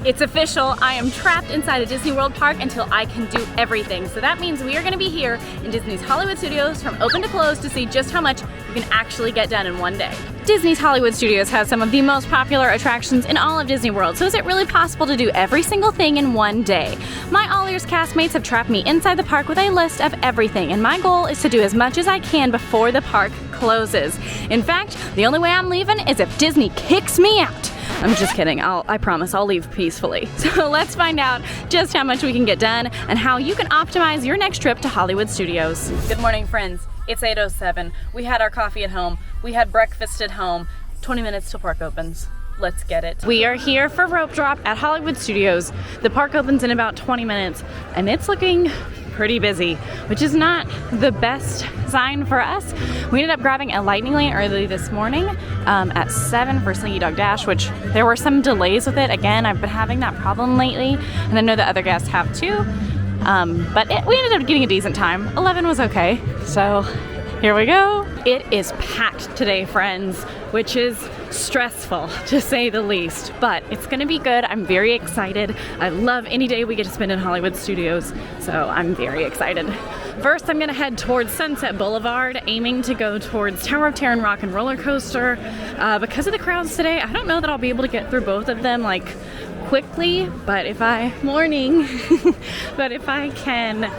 It's official, I am trapped inside a Disney World park until I can do everything. So that means we are gonna be here in Disney's Hollywood Studios from open to close to see just how much you can actually get done in one day. Disney's Hollywood Studios has some of the most popular attractions in all of Disney World, so is it really possible to do every single thing in one day? My AllEars castmates have trapped me inside the park with a list of everything, and my goal is to do as much as I can before the park closes. In fact, the only way I'm leaving is if Disney kicks me out. I'm just kidding, I promise I'll leave peacefully. So let's find out just how much we can get done and how you can optimize your next trip to Hollywood Studios. Good morning, friends. It's 8:07. We had our coffee at home. We had breakfast at home. 20 minutes till park opens. Let's get it. We are here for rope drop at Hollywood Studios. The park opens in about 20 minutes and it's looking pretty busy, which is not the best sign for us. We ended up grabbing a lightning lane early this morning at 7 for Slinky Dog Dash, which there were some delays with it. Again, I've been having that problem lately, and I know that other guests have too. We ended up getting a decent time. 11 was okay, so here we go. It is packed today, friends, which is stressful to say the least, but it's gonna be good. I'm very excited. I love any day we get to spend in Hollywood Studios, so I'm very excited. First, I'm gonna head towards Sunset Boulevard, aiming to go towards Tower of Terror and Rock and Roller Coaster. Because of the crowds today, I don't know that I'll be able to get through both of them like quickly, but if I can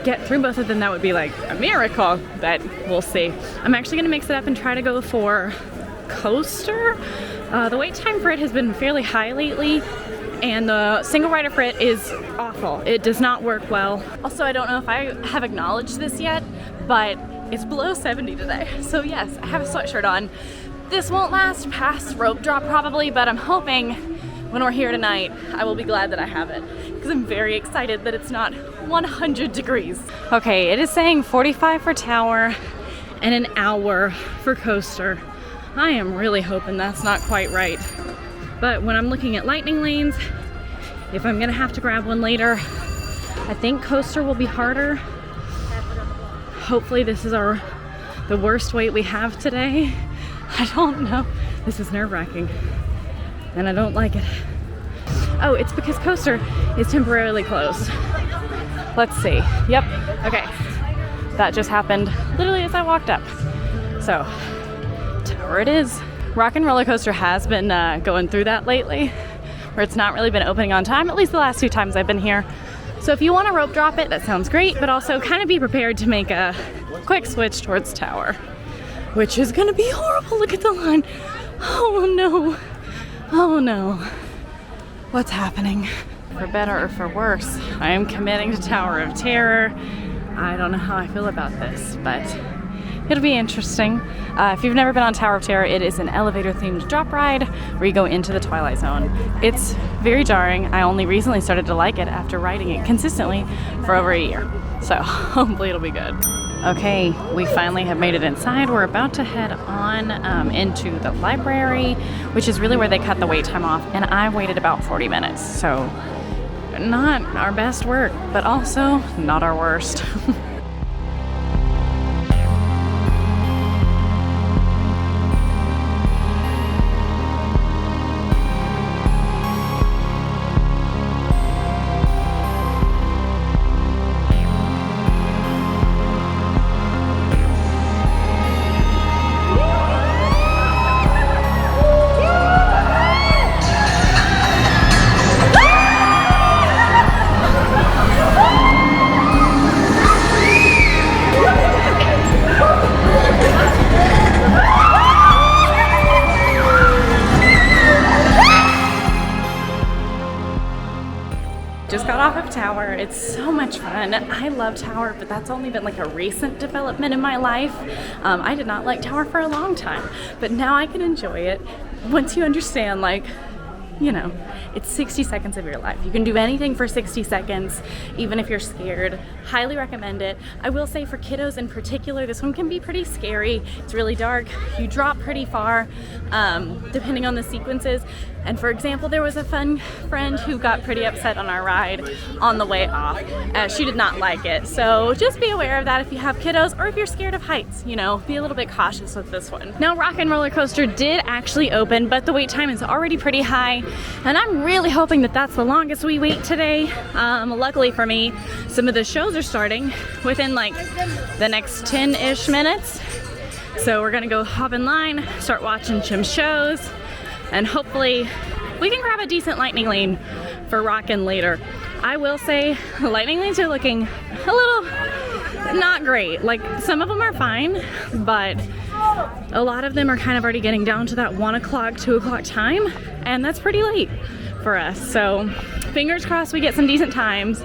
get through both of them, that would be like a miracle, but we'll see. I'm actually gonna mix it up and try to go for Coaster. The wait time for it has been fairly high lately, and the single rider for it is awful. It does not work well. Also, I don't know if I have acknowledged this yet, but it's below 70 today. So yes, I have a sweatshirt on. This won't last past rope drop probably, but I'm hoping when we're here tonight, I will be glad that I have it, because I'm very excited that it's not 100 degrees. Okay, it is saying 45 for Tower and an hour for Coaster. I am really hoping that's not quite right. But when I'm looking at lightning lanes, if I'm gonna have to grab one later, I think Coaster will be harder. Hopefully this is the worst wait we have today. I don't know. This is nerve-wracking, and I don't like it. Oh, it's because Coaster is temporarily closed. Let's see. Yep, okay. That just happened literally as I walked up. So, Tower it is. Rock and Roller Coaster has been going through that lately, where it's not really been opening on time, at least the last 2 times I've been here. So if you want to rope drop it, that sounds great, but also kind of be prepared to make a quick switch towards Tower, which is gonna be horrible. Look at the line. Oh no. Oh no. What's happening? For better or for worse, I am committing to Tower of Terror. I don't know how I feel about this, but it'll be interesting. If you've never been on Tower of Terror, it is an elevator-themed drop ride where you go into the Twilight Zone. It's very jarring. I only recently started to like it after riding it consistently for over a year. So hopefully it'll be good. Okay, we finally have made it inside. We're about to head on into the library, which is really where they cut the wait time off, and I waited about 40 minutes. So not our best work, but also not our worst. Just got off of Tower. It's so much fun. I love Tower, but that's only been like a recent development in my life. I did not like Tower for a long time, but now I can enjoy it once you understand, like, you know, it's 60 seconds of your life. You can do anything for 60 seconds, even if you're scared. Highly recommend it. I will say for kiddos in particular, this one can be pretty scary. It's really dark. You drop pretty far, depending on the sequences. And for example, there was a fun friend who got pretty upset on our ride on the way off. She did not like it. So just be aware of that if you have kiddos or if you're scared of heights, you know, be a little bit cautious with this one. Now, Rock and Roller Coaster did actually open, but the wait time is already pretty high. And I'm really hoping that that's the longest we wait today. Luckily for me, some of the shows are starting within like the next 10-ish minutes. So we're gonna go hop in line, start watching some shows, and hopefully we can grab a decent lightning lane for rockin' later. I will say the lightning lanes are looking a little not great. Like some of them are fine, but a lot of them are kind of already getting down to that 1 o'clock, 2 o'clock time, and that's pretty late for us. So fingers crossed we get some decent times.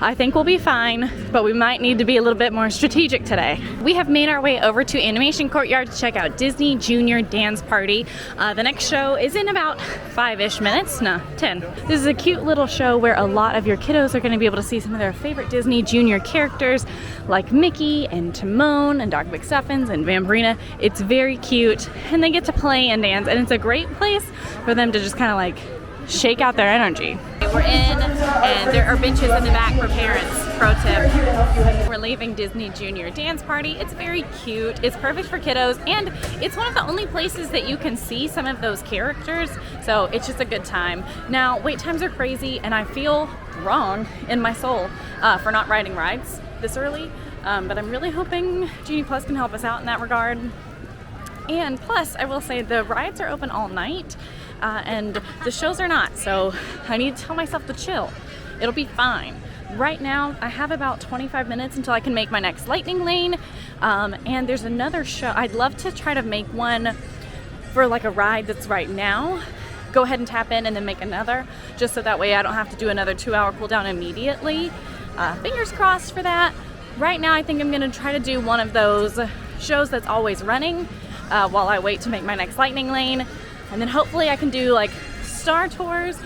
I think we'll be fine, but we might need to be a little bit more strategic today. We have made our way over to Animation Courtyard to check out Disney Junior Dance Party. The next show is in about 5-ish minutes, no, 10. This is a cute little show where a lot of your kiddos are gonna be able to see some of their favorite Disney Junior characters like Mickey and Timon and Doc McStuffins and Vampirina. It's very cute, and they get to play and dance, and it's a great place for them to just kind of like shake out their energy. We're in, and there are benches in the back for parents. Pro tip. We're leaving Disney Junior Dance Party. It's very cute. It's perfect for kiddos, and it's one of the only places that you can see some of those characters, so it's just a good time. Now, wait times are crazy, and I feel wrong in my soul for not riding rides this early, but I'm really hoping Genie Plus can help us out in that regard. And plus, I will say the rides are open all night, and the shows are not, so I need to tell myself to chill. It'll be fine. Right now, I have about 25 minutes until I can make my next lightning lane, and there's another show. I'd love to try to make one for like a ride that's right now. Go ahead and tap in and then make another, just so that way I don't have to do another 2-hour cool down immediately. Fingers crossed for that. Right now, I think I'm gonna try to do one of those shows that's always running while I wait to make my next lightning lane. And then hopefully I can do like Star Tours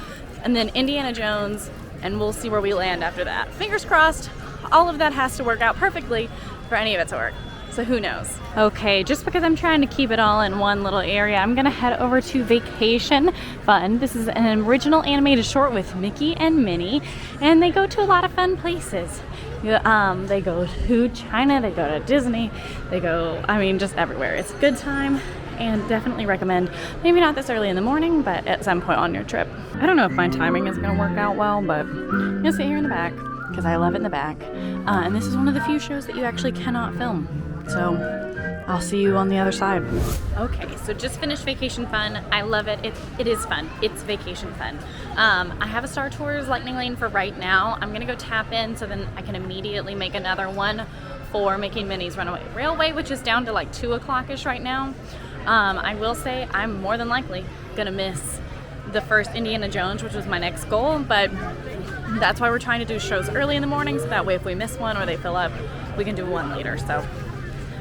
and then Indiana Jones, and we'll see where we land after that. Fingers crossed, all of that has to work out perfectly for any of it to work. So who knows? Okay, just because I'm trying to keep it all in one little area, I'm gonna head over to Vacation Fun. This is an original animated short with Mickey and Minnie, and they go to a lot of fun places. They go to China, they go to Disney, they go, I mean, just everywhere. It's a good time, and definitely recommend, maybe not this early in the morning, but at some point on your trip. I don't know if my timing is gonna work out well, but I'm gonna sit here in the back because I love it in the back. And this is one of the few shows that you actually cannot film. So I'll see you on the other side. Okay, so just finished Vacation Fun. I love it. It is fun. It's vacation fun. I have a Star Tours lightning lane for right now. I'm gonna go tap in so then I can immediately make another one for Mickey and Minnie's Runaway Railway, which is down to like 2 o'clock-ish right now. I will say I'm more than likely gonna miss the first Indiana Jones, which was my next goal, but that's why we're trying to do shows early in the morning, so that way if we miss one or they fill up, we can do one later. So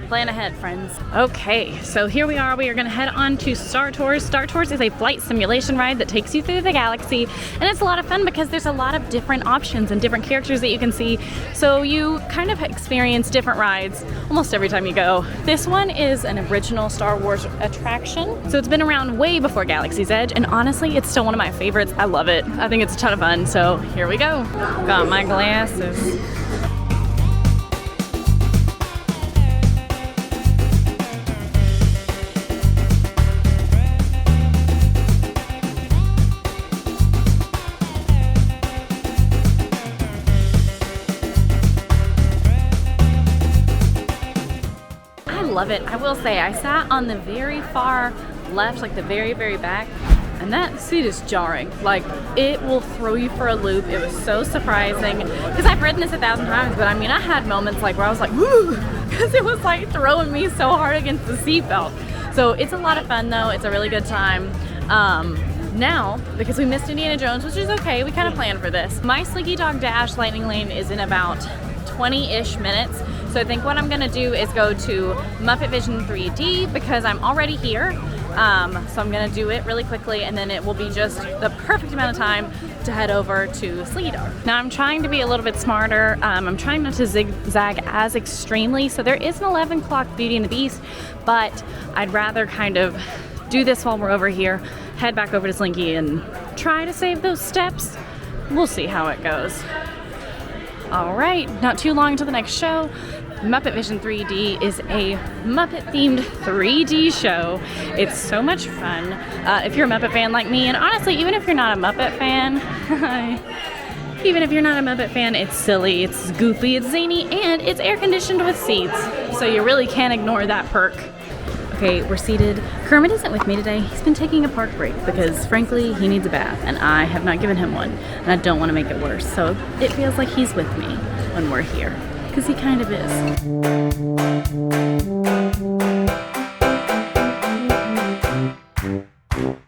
plan ahead, friends. Okay, so here we are. We are gonna head on to Star Tours. Star Tours is a flight simulation ride that takes you through the galaxy, and it's a lot of fun because there's a lot of different options and different characters that you can see. So you kind of experience different rides almost every time you go. This one is an original Star Wars attraction. So it's been around way before Galaxy's Edge, and honestly, it's still one of my favorites. I love it. I think it's a ton of fun, so here we go. Got my glasses. Love it. I will say I sat on the very far left, like the very back, and that seat is jarring. Like, it will throw you for a loop. It was so surprising because I've ridden this 1,000 times, but I mean, I had moments like where I was like, woo, because it was like throwing me so hard against the seatbelt. So it's a lot of fun though. It's a really good time. Now, because we missed Indiana Jones, which is okay, we kind of planned for this. My Slinky Dog Dash lightning lane is in about 20-ish minutes. So I think what I'm gonna do is go to Muppet Vision 3D because I'm already here. So I'm gonna do it really quickly, and then it will be just the perfect amount of time to head over to Slinky Dog. Now I'm trying to be a little bit smarter. I'm trying not to zigzag as extremely. So there is an 11 o'clock Beauty and the Beast, but I'd rather kind of do this while we're over here head back over to Slinky and try to save those steps. We'll see how it goes. All right, not too long until the next show. Muppet Vision 3D is a Muppet-themed 3D show. It's so much fun. If you're a Muppet fan like me, and honestly, even if you're not a Muppet fan, it's silly, it's goofy, it's zany, and it's air-conditioned with seats. So you really can't ignore that perk. Okay, we're seated. Kermit isn't with me today. He's been taking a park break because, frankly, he needs a bath, and I have not given him one, and I don't want to make it worse. So it feels like he's with me when we're here, because he kind of is.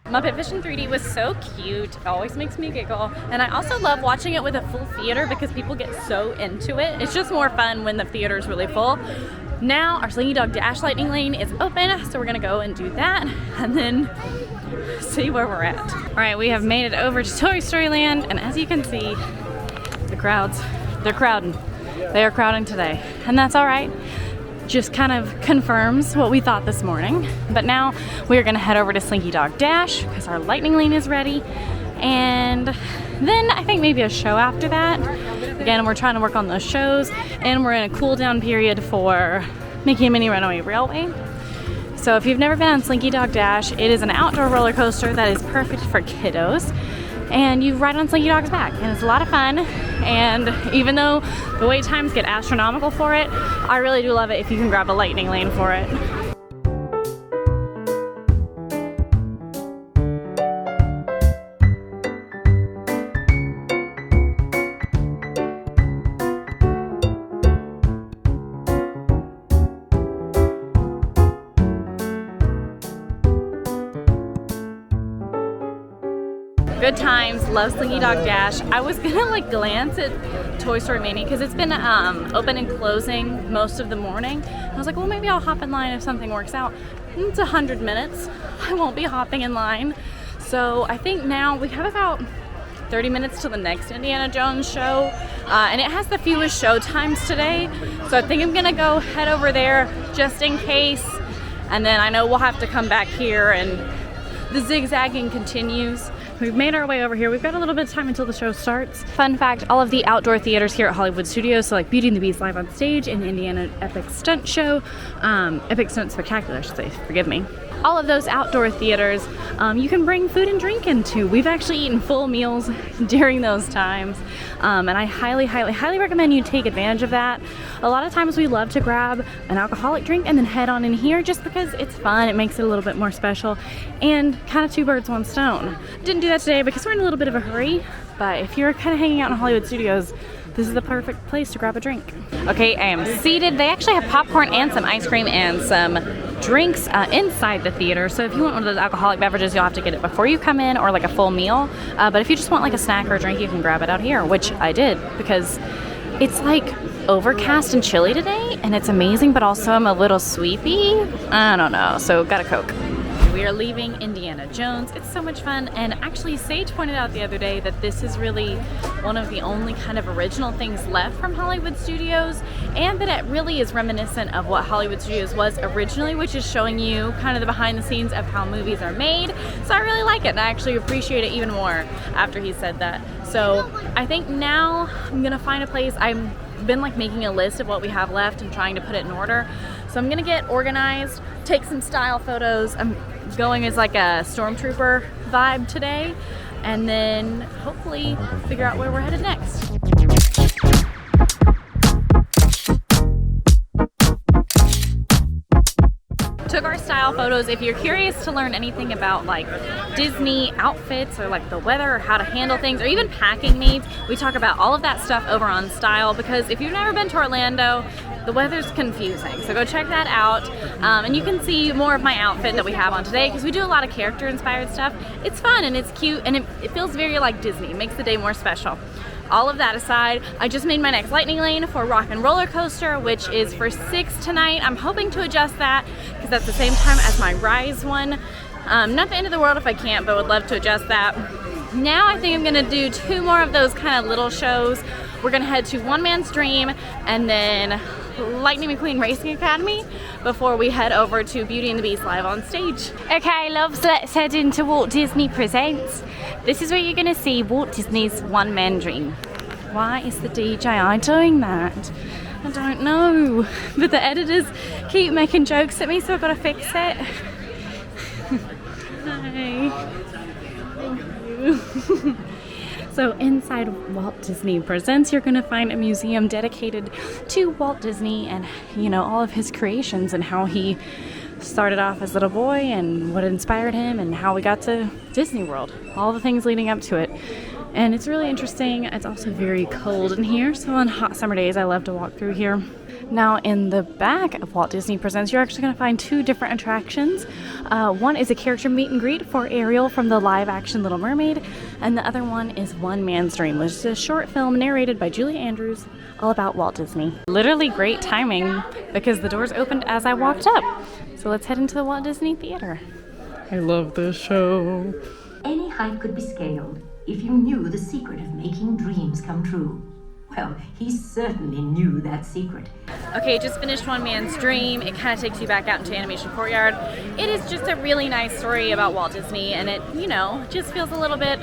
Muppet Vision 3D was so cute. It always makes me giggle. And I also love watching it with a full theater because people get so into it. It's just more fun when the theater's really full. Now our Slinky Dog Dash lightning lane is open, so we're gonna go and do that and then see where we're at. All right, we have made it over to Toy Story Land, and as you can see, the crowds, they're crowding. They are crowding today, and that's all right. Just kind of confirms what we thought this morning. But now we're gonna head over to Slinky Dog Dash because our lightning lane is ready, and then I think maybe a show after that. Again, we're trying to work on those shows, and we're in a cool down period for Mickey and Minnie Runaway Railway. So if you've never been on Slinky Dog Dash, it is an outdoor roller coaster that is perfect for kiddos. And you ride on Slinky Dog's back, and it's a lot of fun. And even though the wait times get astronomical for it, I really do love it if you can grab a lightning lane for it. Good times, love Slinky Dog Dash. I was gonna like glance at Toy Story Mania because it's been open and closing most of the morning. I was like, well, maybe I'll hop in line if something works out. It's 100 minutes. I won't be hopping in line. So I think now we have about 30 minutes till the next Indiana Jones show. And it has the fewest show times today. So I think I'm gonna go head over there just in case. And then I know we'll have to come back here and the zigzagging continues. We've made our way over here. We've got a little bit of time until the show starts. Fun fact, all of the outdoor theaters here at Hollywood Studios, so like Beauty and the Beast Live on Stage and Indiana Epic Stunt Show, Epic Stunt Spectacular, I should say, forgive me. All of those outdoor theaters, you can bring food and drink into. We've actually eaten full meals during those times, and I highly, highly, highly recommend you take advantage of that. A lot of times we love to grab an alcoholic drink and then head on in here just because it's fun, it makes it a little bit more special, and kind of two birds, one stone. Didn't do that today because we're in a little bit of a hurry, but if you're kind of hanging out in Hollywood Studios, this is the perfect place to grab a drink. Okay, I am seated. They actually have popcorn and some ice cream and some drinks inside the theater. So if you want one of those alcoholic beverages, you'll have to get it before you come in or like a full meal. But if you just want like a snack or a drink, you can grab it out here, which I did because it's like overcast and chilly today and it's amazing, but also I'm a little sleepy. I don't know, so got a Coke. We are leaving Indiana Jones. It's so much fun, and actually Sage pointed out the other day that this is really one of the only kind of original things left from Hollywood Studios, and that it really is reminiscent of what Hollywood Studios was originally, which is showing you kind of the behind the scenes of how movies are made. So I really like it, and I actually appreciate it even more after he said that. So I think now I'm gonna find a place. I've been like making a list of what we have left and trying to put it in order. So I'm gonna get organized, take some style photos. I'm going as like a stormtrooper vibe today, and then hopefully figure out where we're headed next. Took our style photos. If you're curious to learn anything about like Disney outfits or like the weather or how to handle things or even packing needs, we talk about all of that stuff over on Style, because if you've never been to Orlando, the weather's confusing. So go check that out. And you can see more of my outfit that we have on today because we do a lot of character inspired stuff. It's fun and it's cute and it feels very like Disney. It makes the day more special. All of that aside, I just made my next lightning lane for Rock and Roller Coaster, which is for 6 tonight. I'm hoping to adjust that because that's the same time as my Rise one. Not the end of the world if I can't, but would love to adjust that. Now I think I'm gonna do 2 more of those kind of little shows. We're gonna head to One Man's Dream and then Lightning McQueen Racing Academy before we head over to Beauty and the Beast live on stage. Okay, loves, let's head into Walt Disney Presents. This is where you're gonna see Walt Disney's one-man dream. Why is the DJI doing that? I don't know, but the editors keep making jokes at me, so I've got to fix it. Hi. Thank you. So inside Walt Disney Presents, you're going to find a museum dedicated to Walt Disney and, you know, all of his creations and how he started off as a little boy and what inspired him and how we got to Disney World. All the things leading up to it. And it's really interesting. It's also very cold in here, so on hot summer days I love to walk through here. Now in the back of Walt Disney Presents, you're actually going to find two different attractions. One is a character meet and greet for Ariel from the live action Little Mermaid, and the other one is One Man's Dream, which is a short film narrated by Julie Andrews all about Walt Disney. Literally great timing because the doors opened as I walked up. So let's head into the Walt Disney Theater. I love this show. Any height could be scaled if you knew the secret of making dreams come true. Well, he certainly knew that secret. Okay, just finished One Man's Dream. It kind of takes you back out into Animation Courtyard. It is just a really nice story about Walt Disney, and it, you know, just feels a little bit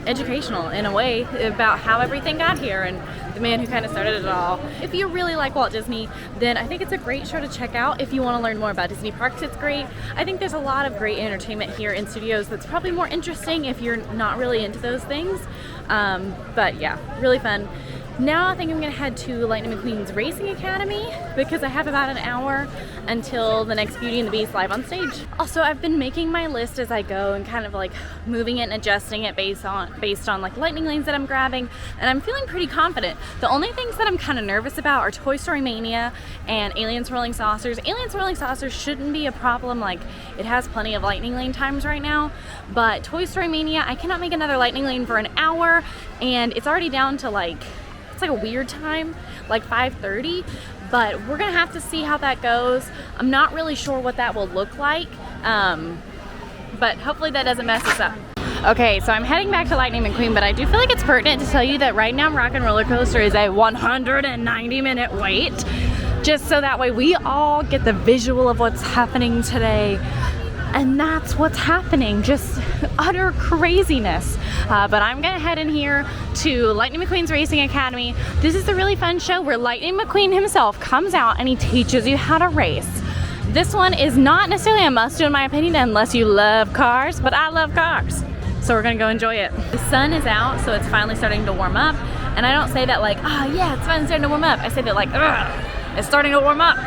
educational in a way about how everything got here and the man who kind of started it all. If you really like Walt Disney, then I think it's a great show to check out. If you want to learn more about Disney parks, it's great. I think there's a lot of great entertainment here in studios that's probably more interesting if you're not really into those things. But yeah, really fun. Now I think I'm gonna head to Lightning McQueen's Racing Academy because I have about an hour until the next Beauty and the Beast live on stage. Also, I've been making my list as I go and kind of like moving it and adjusting it based on like lightning lanes that I'm grabbing, and I'm feeling pretty confident. The only things that I'm kind of nervous about are Toy Story Mania and Aliens Rolling Saucers. Aliens Rolling Saucers shouldn't be a problem, like it has plenty of lightning lane times right now, but Toy Story Mania, I cannot make another lightning lane for an hour, and it's already down to like, it's like a weird time, like 5:30, but we're gonna have to see how that goes. I'm not really sure what that will look like, but hopefully that doesn't mess us up. Okay, so I'm heading back to Lightning McQueen, but I do feel like it's pertinent to tell you that right now Rock and Roller Coaster is a 190-minute wait, just so that way we all get the visual of what's happening today. And that's what's happening, just utter craziness. But I'm gonna head in here to Lightning McQueen's Racing Academy. This is a really fun show where Lightning McQueen himself comes out and he teaches you how to race. This one is not necessarily a must do in my opinion unless you love cars, but I love cars. So we're gonna go enjoy it. The sun is out, so it's finally starting to warm up. And I don't say that like, oh yeah, it's finally starting to warm up. I say that like, ugh, it's starting to warm up.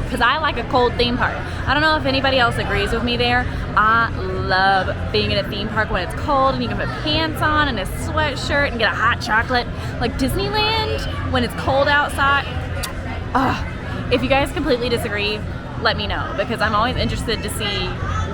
Because I like a cold theme park. I don't know if anybody else agrees with me there. I love being in a theme park when it's cold and you can put pants on and a sweatshirt and get a hot chocolate. Like Disneyland, when it's cold outside. If you guys completely disagree, let me know, because I'm always interested to see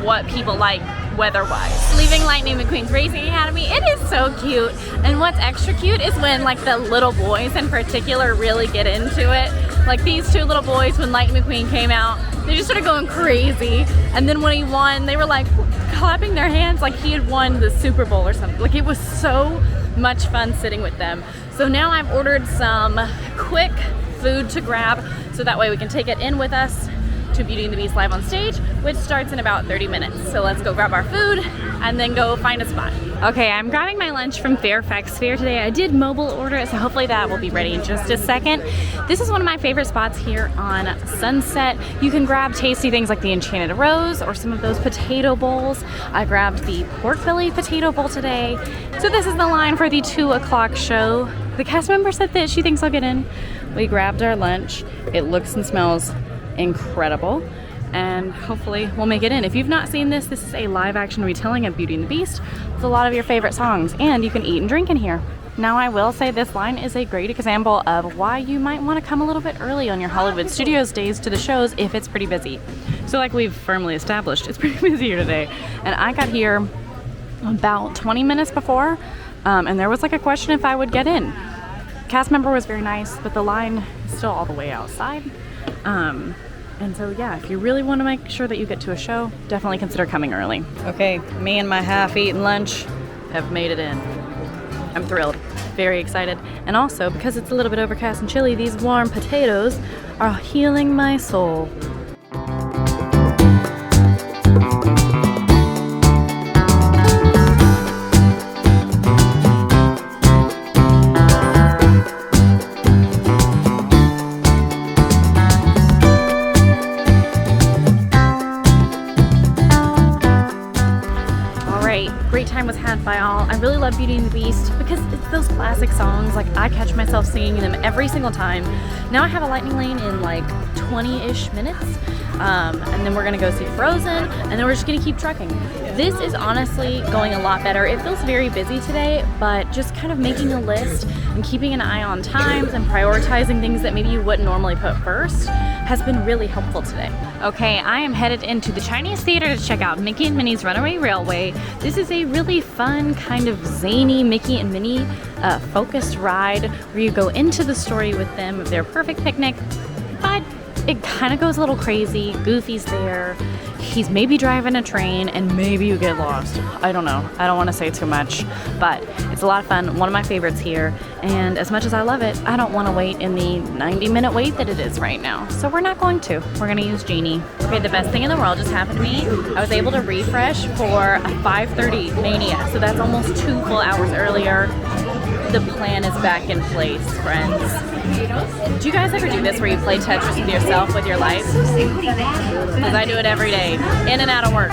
what people like weather-wise. Leaving Lightning McQueen's Racing Academy, it is so cute. And what's extra cute is when like the little boys in particular really get into it. Like these two little boys, when Lightning McQueen came out, they just started going crazy. And then when he won, they were like clapping their hands like he had won the Super Bowl or something. Like it was so much fun sitting with them. So now I've ordered some quick food to grab so that way we can take it in with us to Beauty and the Beast live on stage, which starts in about 30 minutes. So let's go grab our food and then go find a spot. Okay, I'm grabbing my lunch from Fairfax Fair today. I did mobile order it, so hopefully that will be ready in just a second. This is one of my favorite spots here on Sunset. You can grab tasty things like the Enchanted Rose or some of those potato bowls. I grabbed the pork belly potato bowl today. So this is the line for the 2 o'clock show. The cast member said that she thinks I'll get in. We grabbed our lunch. It looks and smells incredible, and hopefully we'll make it in. If you've not seen this, this is a live action retelling of Beauty and the Beast with a lot of your favorite songs, and you can eat and drink in here. Now I will say this line is a great example of why you might want to come a little bit early on your Hollywood Studios days to the shows if it's pretty busy. So like we've firmly established, it's pretty busy here today, and I got here about 20 minutes before, and there was like a question if I would get in. Cast member was very nice, but the line is still all the way outside. And so yeah, if you really want to make sure that you get to a show, definitely consider coming early. Okay, me and my half-eaten lunch have made it in. I'm thrilled. very excited. And also, because it's a little bit overcast and chilly, these warm potatoes are healing my soul. Great time was had by all. I really love Beauty and the Beast because it's those classic songs. Like, I catch myself singing them every single time. Now I have a lightning lane in like 20-ish minutes. And then we're gonna go see Frozen, and then we're just gonna keep trucking. This is honestly going a lot better. It feels very busy today, but just kind of making a list and keeping an eye on times and prioritizing things that maybe you wouldn't normally put first has been really helpful today. Okay, I am headed into the Chinese theater to check out Mickey and Minnie's Runaway Railway. This is a really fun, kind of zany Mickey and Minnie focused ride where you go into the story with them of their perfect picnic, but it kind of goes a little crazy. Goofy's there, he's maybe driving a train, and maybe you get lost. I don't know, I don't want to say too much, but it's a lot of fun, one of my favorites here, and as much as I love it, I don't want to wait in the 90-minute wait that it is right now, so we're not going to. We're going to use Genie. Okay, the best thing in the world just happened to me. I was able to refresh for a 5:30 Mania, so that's almost 2 full hours earlier. The plan is back in place, friends. Do you guys ever do this where you play Tetris with yourself, with your life? Because I do it every day, in and out of work.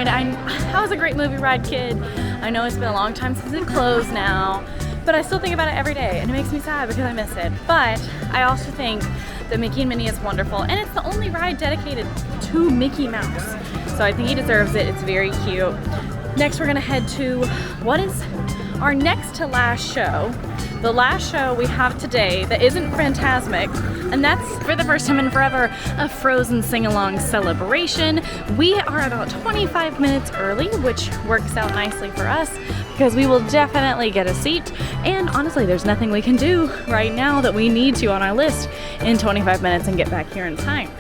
I was a great movie ride kid. I know it's been a long time since it closed now, but I still think about it every day, and it makes me sad because I miss it. But I also think that Mickey and Minnie is wonderful, and it's the only ride dedicated to Mickey Mouse. So I think he deserves it. It's very cute. Next, we're gonna head to what is our next to last show. The last show we have today that isn't Fantasmic, and that's, for the first time in forever, a Frozen sing-along celebration. We are about 25 minutes early, which works out nicely for us because we will definitely get a seat. And honestly, there's nothing we can do right now that we need to on our list in 25 minutes and get back here in time.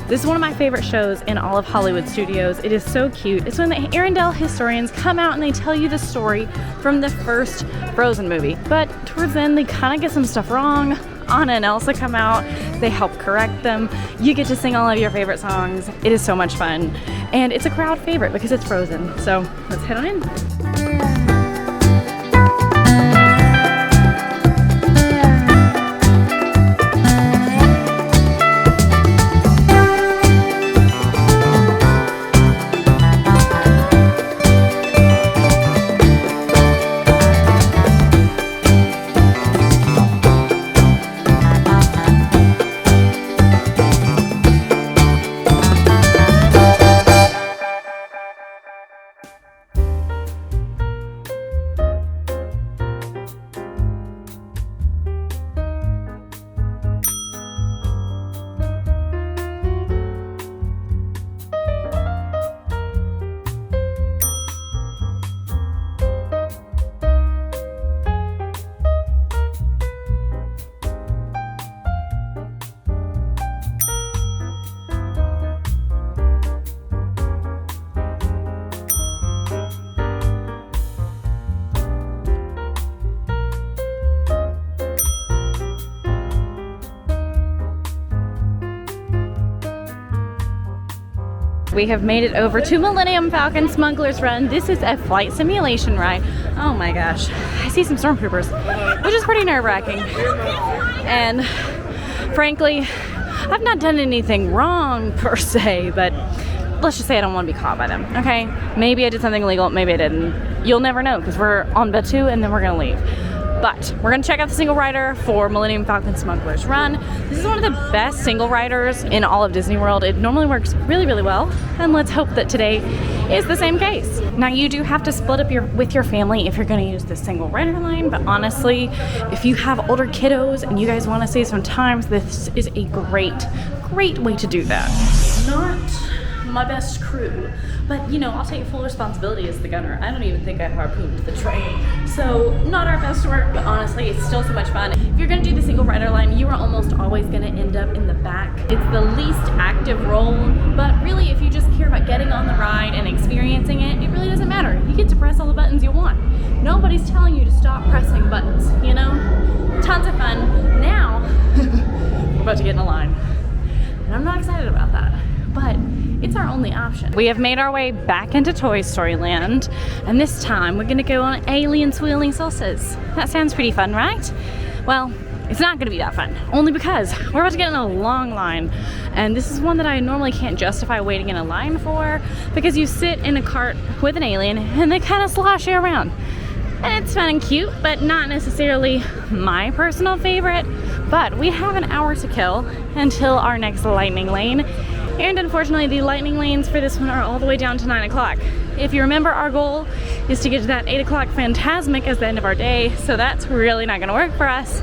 This is one of my favorite shows in all of Hollywood studios. It is so cute. It's when the Arendelle historians come out and they tell you the story from the first Frozen movie. But towards the end, they kind of get some stuff wrong. Anna and Elsa come out. They help correct them. You get to sing all of your favorite songs. It is so much fun. And it's a crowd favorite because it's Frozen. So let's head on in. We have made it over to Millennium Falcon Smuggler's Run. This is a flight simulation ride. Oh my gosh, I see some stormtroopers, which is pretty nerve-wracking. And frankly, I've not done anything wrong per se, but let's just say I don't want to be caught by them, okay? Maybe I did something illegal, maybe I didn't. You'll never know because we're on Batu and then we're gonna leave. But we're gonna check out the single rider for Millennium Falcon Smuggler's Run. This is one of the best single riders in all of Disney World. It normally works really, really well, and let's hope that today is the same case. Now you do have to split up with your family if you're gonna use the single rider line, but honestly, if you have older kiddos and you guys wanna save some time, this is a great way to do that. Not my best crew, but you know, I'll take full responsibility as the gunner. I don't even think I harpooned the train, so not our best work, but honestly, it's still so much fun. If you're gonna do the single rider line, you are almost always gonna end up in the back. It's the least active role, but really, if you just care about getting on the ride and experiencing it, it really doesn't matter. You get to press all the buttons you want. Nobody's telling you to stop pressing buttons, you know? Tons of fun. Now, we're about to get in a line, and I'm not excited about that, but it's our only option. We have made our way back into Toy Story Land, and this time we're gonna go on alien swirling saucers. That sounds pretty fun, right? Well, it's not gonna be that fun, only because we're about to get in a long line, and this is one that I normally can't justify waiting in a line for, because you sit in a cart with an alien and they kind of slosh you around. And it's fun and cute, but not necessarily my personal favorite. But we have an hour to kill until our next lightning lane. And unfortunately, the lightning lanes for this one are all the way down to 9 o'clock. If you remember, our goal is to get to that 8 o'clock Phantasmic as the end of our day, so that's really not gonna work for us.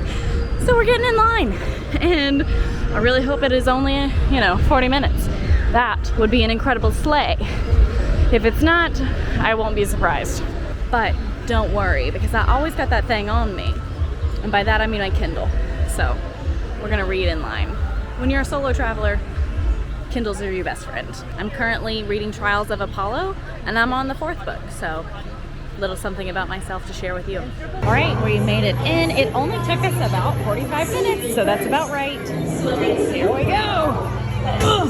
So we're getting in line, and I really hope it is only, 40 minutes. That would be an incredible sleigh. If it's not, I won't be surprised. But don't worry, because I always got that thing on me. And by that I mean my Kindle. So we're gonna read in line. When you're a solo traveler, Kindles are your best friend. I'm currently reading Trials of Apollo, and I'm on the 4th book, so little something about myself to share with you. All right, we made it in. It only took us about 45 minutes, so that's about right. Here we go. Ugh,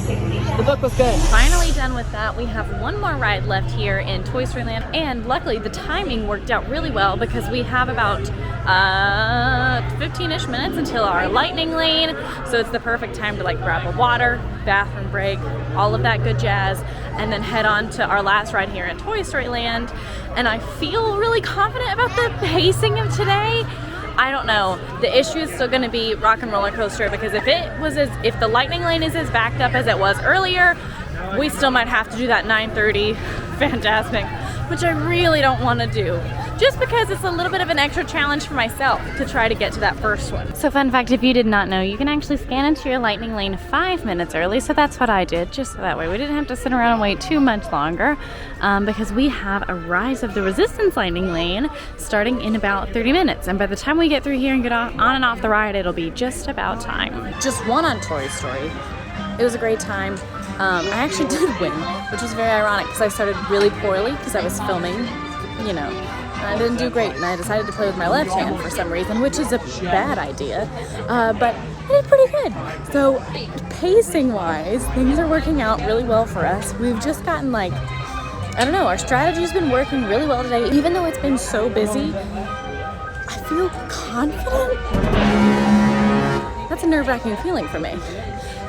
the book was good. Finally done with that. We have one more ride left here in Toy Story Land, and luckily the timing worked out really well because we have about 15-ish minutes until our lightning lane, so it's the perfect time to like grab a water, bathroom break, all of that good jazz, and then head on to our last ride here in Toy Story Land. And I feel really confident about the pacing of today. I don't know. The issue is still going to be Rock and Roller Coaster, because if the lightning lane is as backed up as it was earlier, we still might have to do that 9:30 Phantasmic, which I really don't want to do, just because it's a little bit of an extra challenge for myself to try to get to that first one. So fun fact, if you did not know, you can actually scan into your lightning lane 5 minutes early, so that's what I did, just so that way we didn't have to sit around and wait too much longer, because we have a Rise of the Resistance lightning lane starting in about 30 minutes, and by the time we get through here and get on and off the ride, it'll be just about time. Just one on Toy Story. It was a great time. I actually did win, which was very ironic because I started really poorly because I was filming, and I didn't do great, and I decided to play with my left hand for some reason, which is a bad idea, but I did pretty good. So pacing-wise, things are working out really well for us. We've just gotten I don't know, our strategy's been working really well today. Even though it's been so busy, I feel confident. That's a nerve-wracking feeling for me.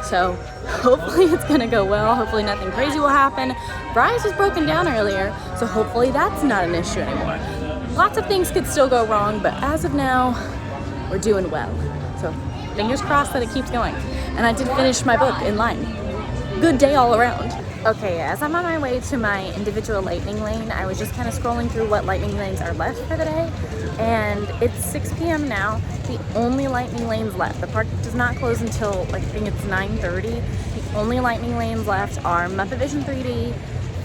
So hopefully it's gonna go well. Hopefully nothing crazy will happen. Rise was broken down earlier, so hopefully that's not an issue anymore. Lots of things could still go wrong, but as of now, we're doing well. So fingers crossed that it keeps going. And I did finish my book in line. Good day all around. Okay, as I'm on my way to my individual lightning lane, I was just kind of scrolling through what lightning lanes are left for the day, and it's 6 p.m. now. The only lightning lanes left. The park does not close until I think it's 9:30. The only lightning lanes left are Muppet Vision 3D,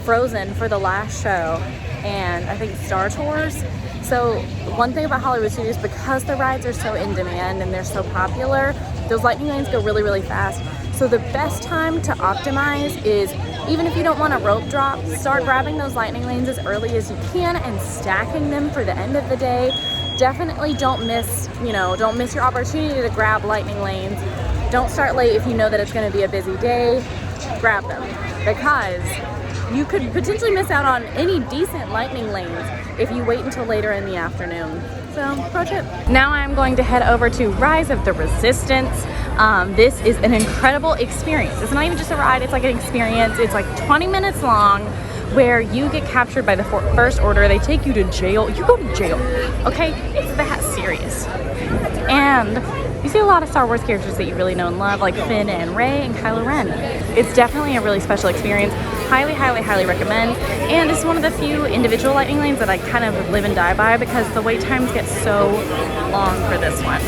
Frozen for the last show, and I think Star Tours. So one thing about Hollywood Studios, because the rides are so in demand and they're so popular, those lightning lanes go really, really fast. So the best time to optimize is, even if you don't want a rope drop, start grabbing those lightning lanes as early as you can and stacking them for the end of the day. Definitely don't miss your opportunity to grab lightning lanes. Don't start late if you know that it's going to be a busy day. Grab them, because you could potentially miss out on any decent lightning lanes if you wait until later in the afternoon. So, pro tip. Now I'm going to head over to Rise of the Resistance. This is an incredible experience. It's not even just a ride, it's like an experience. It's like 20 minutes long, where you get captured by the First Order. They take you to jail. You go to jail, okay? It's that series. And you see a lot of Star Wars characters that you really know and love, like Finn and Rey and Kylo Ren. It's definitely a really special experience. Highly, highly, highly recommend. And it's one of the few individual lightning lanes that I kind of live and die by because the wait times get so long for this one.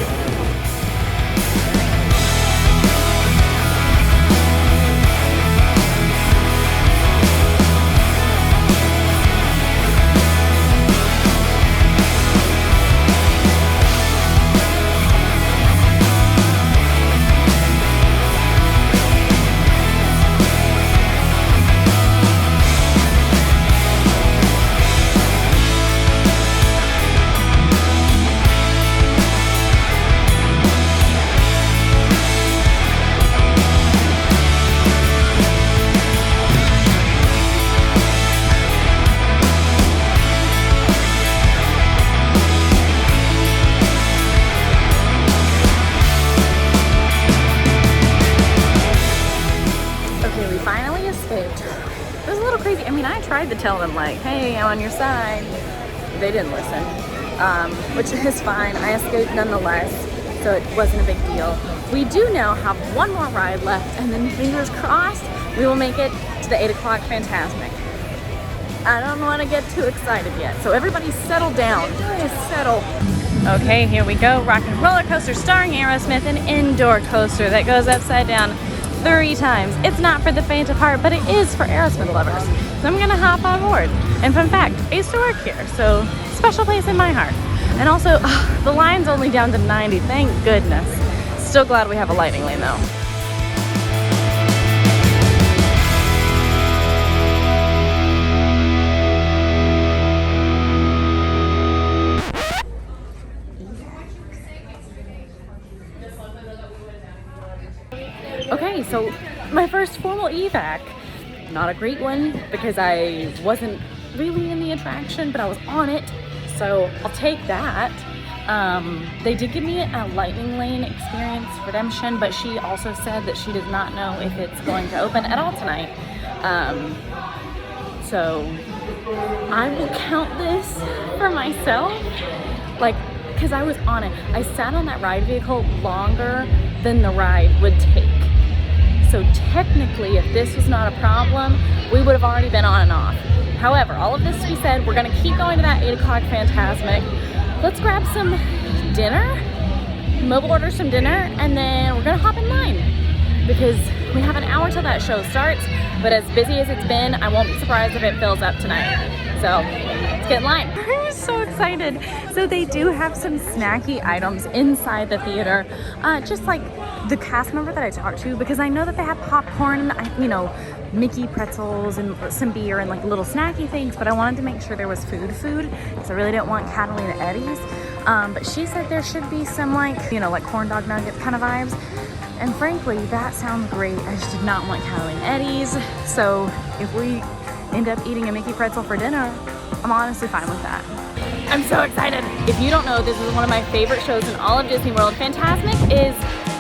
It was a little crazy. I mean, I tried to tell them like, hey, I'm on your side. They didn't listen, which is fine. I escaped nonetheless, so it wasn't a big deal. We do now have one more ride left, and then fingers crossed, we will make it to the 8 o'clock Fantasmic. I don't want to get too excited yet, so everybody settle down. Just settle. Okay, here we go. Rock and Roller Coaster starring Aerosmith, an indoor coaster that goes upside down 3 times. It's not for the faint of heart, but it is for Aerosmith lovers. So I'm gonna hop on board. And fun fact, I used to work here, so special place in my heart. And also, the line's only down to 90, thank goodness. Still glad we have a lightning lane though. Okay, so my first formal evac, not a great one because I wasn't really in the attraction, but I was on it, so I'll take that. They did give me a lightning lane experience redemption, but she also said that she does not know if it's going to open at all tonight. So I will count this for myself, like, because I was on it. I sat on that ride vehicle longer than the ride would take. So technically, if this was not a problem, we would have already been on and off. However, all of this to be said, we're gonna keep going to that 8 o'clock Fantasmic. Let's grab some dinner, mobile order some dinner, and then we're gonna hop in line because we have an hour till that show starts, but as busy as it's been, I won't be surprised if it fills up tonight. So let's get in line. I'm so excited. So they do have some snacky items inside the theater, just like the cast member that I talked to, because I know that they have popcorn, you know, Mickey pretzels and some beer and like little snacky things, but I wanted to make sure there was food, because I really didn't want Catalina Eddies. But she said there should be some like, you know, like corn dog nuggets kind of vibes. And frankly, that sounds great. I just did not want Catalina Eddies. So if we end up eating a Mickey pretzel for dinner, I'm honestly fine with that. I'm so excited. If you don't know, this is one of my favorite shows in all of Disney World. Fantasmic is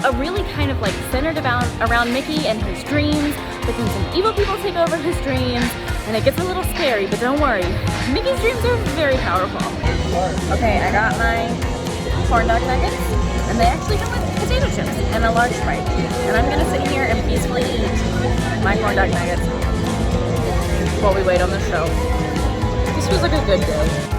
a really kind of like centered around Mickey and his dreams, but then some evil people take over his dreams, and it gets a little scary, but don't worry. Mickey's dreams are very powerful. Okay, I got my corn dog nuggets, and they actually come with potato chips and a large Sprite. And I'm gonna sit here and peacefully eat my corn dog nuggets while we wait on the show. This feels like a good day.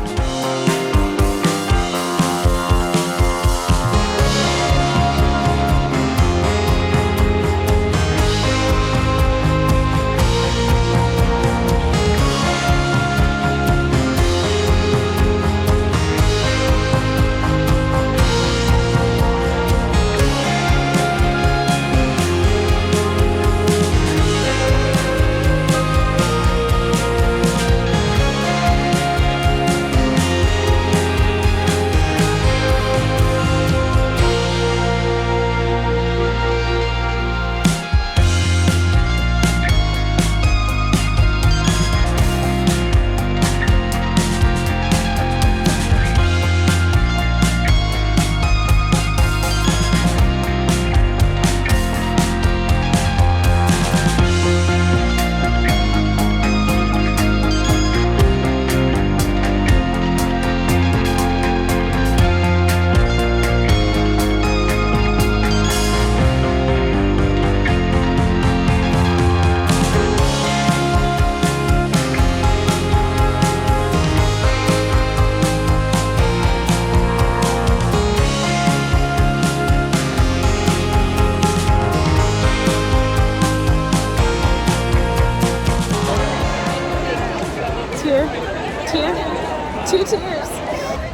2 tears.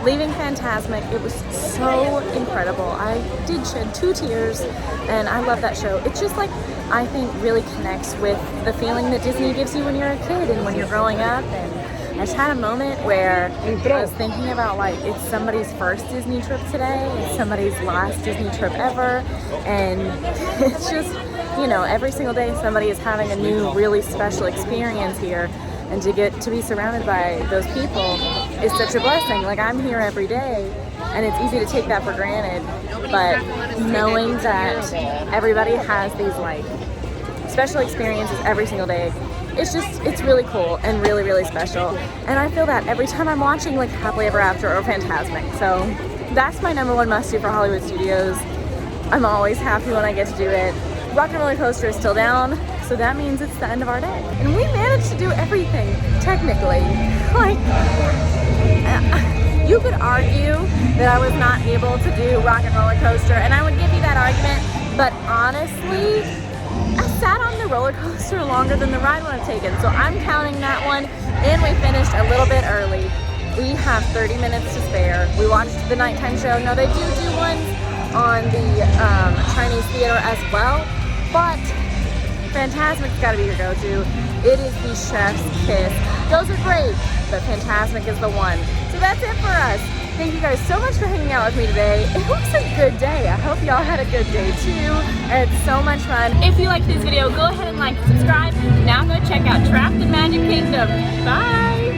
Leaving Fantasmic, it was so incredible. I did shed 2 tears, and I love that show. It's just like, I think really connects with the feeling that Disney gives you when you're a kid and when you're growing up. And I just had a moment where I was thinking about, like, it's somebody's first Disney trip today, it's somebody's last Disney trip ever, and it's just, you know, every single day somebody is having a new really special experience here, and to get to be surrounded by those people is such a blessing. Like, I'm here every day, and it's easy to take that for granted, but knowing that everybody has these, like, special experiences every single day, it's really cool and really, really special. And I feel that every time I'm watching, like, Happily Ever After or Fantasmic. So that's my #1 must-do for Hollywood Studios. I'm always happy when I get to do it. Rock and Roller Coaster is still down, so that means it's the end of our day. And we managed to do everything, technically. Like, you could argue that I was not able to do Rock and Roller Coaster, and I would give you that argument, but honestly, I sat on the roller coaster longer than the ride would have taken, so I'm counting that one, and we finished a little bit early. We have 30 minutes to spare. We watched the nighttime show. Now, they do ones on the Chinese theater as well, but Fantasmic's got to be your go-to. It is the chef's kiss. Those are great, but Fantasmic is the one. So that's it for us. Thank you guys so much for hanging out with me today. It was a good day. I hope y'all had a good day too. It's so much fun. If you liked this video, go ahead and like and subscribe. Now go check out Trapped in Magic Kingdom. Bye!